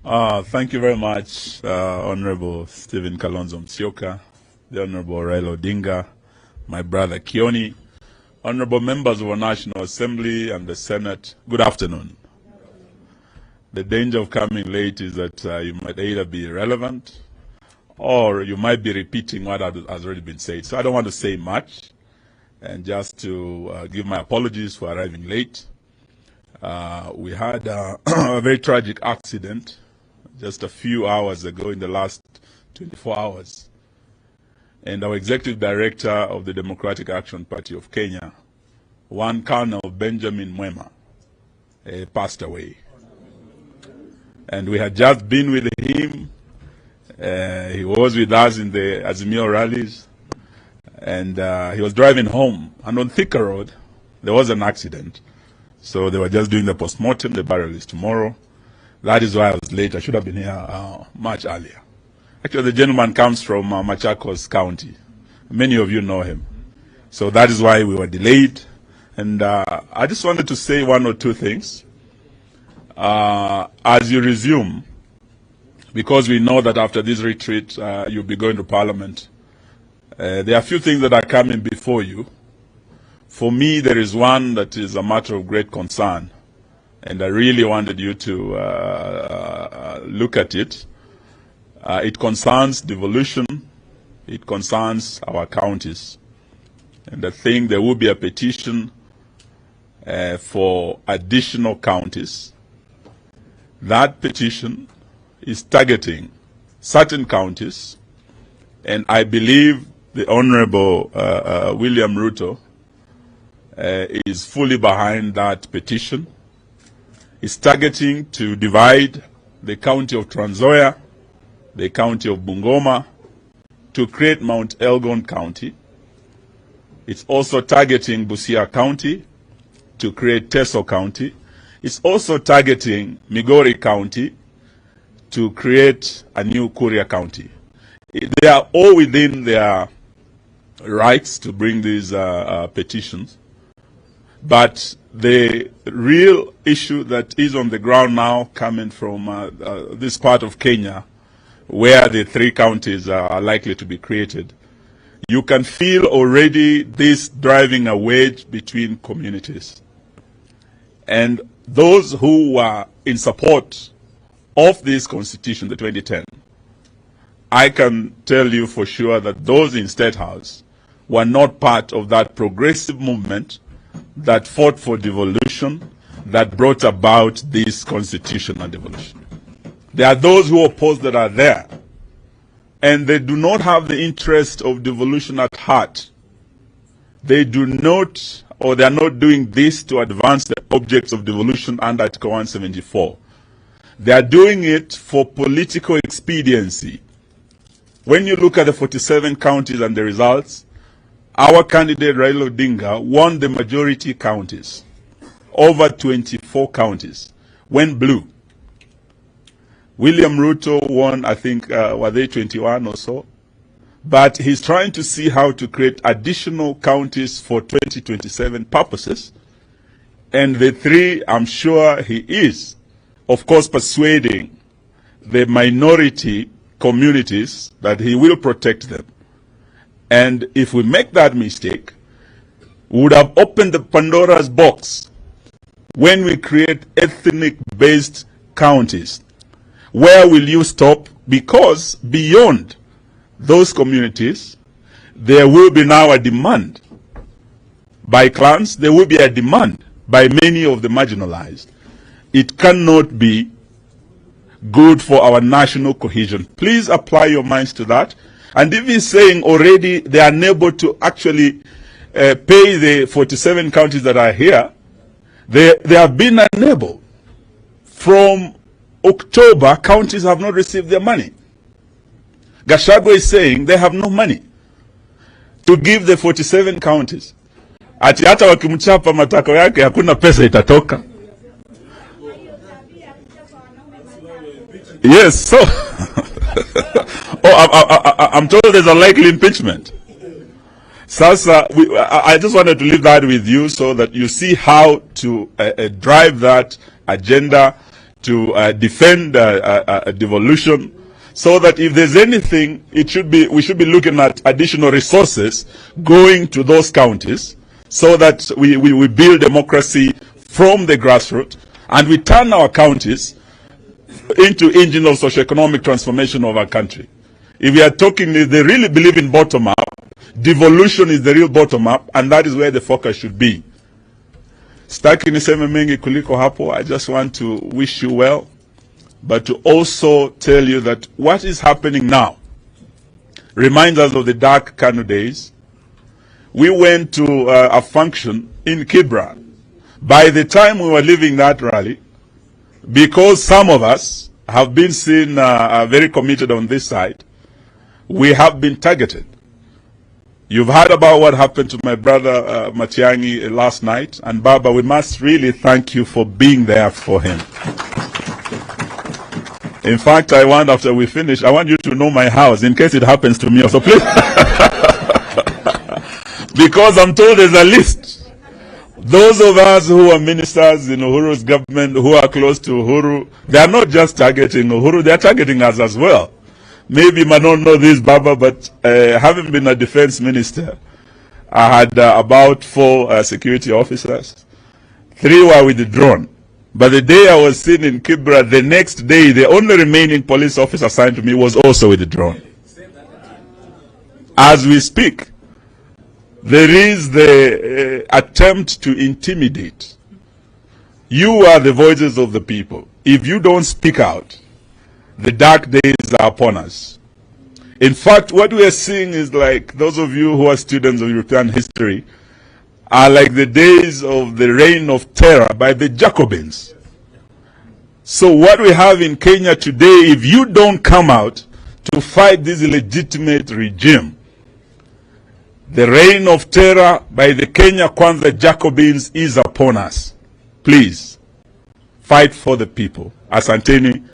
Thank you very much, Honorable Stephen Kalonzo Musyoka, the Honorable Raila Odinga, my brother Kioni, Honorable members of our National Assembly and the Senate. Good afternoon. The danger of coming late is that you might either be irrelevant or you might be repeating what has already been said. So I don't want to say much, and just to give my apologies for arriving late. We had a very tragic accident just a few hours ago, in the last 24 hours. And our executive director of the Democratic Action Party of Kenya, one Colonel Benjamin Mwema, passed away. And we had just been with him. He was with us in the Azimio rallies. And he was driving home. And on Thika Road, there was an accident. So they were just doing the postmortem. The burial is tomorrow. That is why I was late. I should have been here much earlier. Actually, the gentleman comes from Machakos County. Many of you know him. So that is why we were delayed. And I just wanted to say one or two things. As you resume, because we know that after this retreat, you'll be going to Parliament, there are a few things that are coming before you. For me, there is one that is a matter of great concern. And I really wanted you to look at it. It concerns devolution. It concerns our counties. And I think there will be a petition for additional counties. That petition is targeting certain counties. And I believe the Honorable William Ruto is fully behind that petition. Is targeting to divide the county of Trans Nzoia, the county of Bungoma, to create Mount Elgon County. It's also targeting Busia County to create Teso County. It's also targeting Migori County to create a new Kuria County. They are all within their rights to bring these petitions. But the real issue that is on the ground now, coming from this part of Kenya, where the three counties are likely to be created, you can feel already this driving a wedge between communities. And those who were in support of this constitution, the 2010, I can tell you for sure that those in State House were not part of that progressive movement that fought for devolution, that brought about this constitutional devolution. There are those who oppose that are there, and they do not have the interest of devolution at heart. They do not, or they are not doing this to advance the objects of devolution under Article 174. They are doing it for political expediency. When you look at the 47 counties and the results, our candidate Raila Odinga won the majority counties, over 24 counties, went blue. William Ruto won, I think, were they 21 or so? But he's trying to see how to create additional counties for 2027 purposes. And the three, I'm sure he is, of course, persuading the minority communities that he will protect them. And if we make that mistake, we would have opened the Pandora's box when we create ethnic-based counties. Where will you stop? Because beyond those communities, there will be now a demand by clans, there will be a demand by many of the marginalized. It cannot be good for our national cohesion. Please apply your minds to that. And if he's saying already they are unable to actually pay the 47 counties that are here, they have been unable. From October, counties have not received their money. Gachagua is saying they have no money to give the 47 counties. Ati hata wakimchapa matako yake hakuna pesa itatoka. Yes, so I'm told there's a likely impeachment. Sasa, I just wanted to leave that with you so that you see how to drive that agenda. to defend devolution, so that if there's anything, we should be looking at additional resources going to those counties, so that we build democracy from the grassroots, and we turn our counties into engine of socioeconomic transformation of our country. If we are talking, if they really believe in bottom-up, devolution is the real bottom-up, and that is where the focus should be. Sitaki niseme mengi kuliko hapo. I just want to wish you well, but to also tell you that what is happening now reminds us of the dark Kanu days. We went to a function in Kibra. By the time we were leaving that rally, because some of us have been seen very committed on this side, we have been targeted. You've heard about what happened to my brother Matiang'i last night, and Baba, we must really thank you for being there for him. In fact, I want, after we finish, I want you to know my house in case it happens to me also, please. Because I'm told there's a list. Those of us who are ministers in Uhuru's government, who are close to Uhuru, they are not just targeting Uhuru, they are targeting us as well. Maybe you might not know this, Baba, but having been a defense minister, I had about 4 security officers. 3 were with the drone. But the day I was seen in Kibra, the next day, the only remaining police officer assigned to me was also with the drone. As we speak, there is the attempt to intimidate. You are the voices of the people. If you don't speak out, the dark days are upon us. In fact, what we are seeing is like, those of you who are students of European history, are like the days of the reign of terror by the Jacobins. So what we have in Kenya today, if you don't come out to fight this illegitimate regime, the reign of terror by the Kenya Kwanza Jacobins is upon us. Please, fight for the people. Asanteni.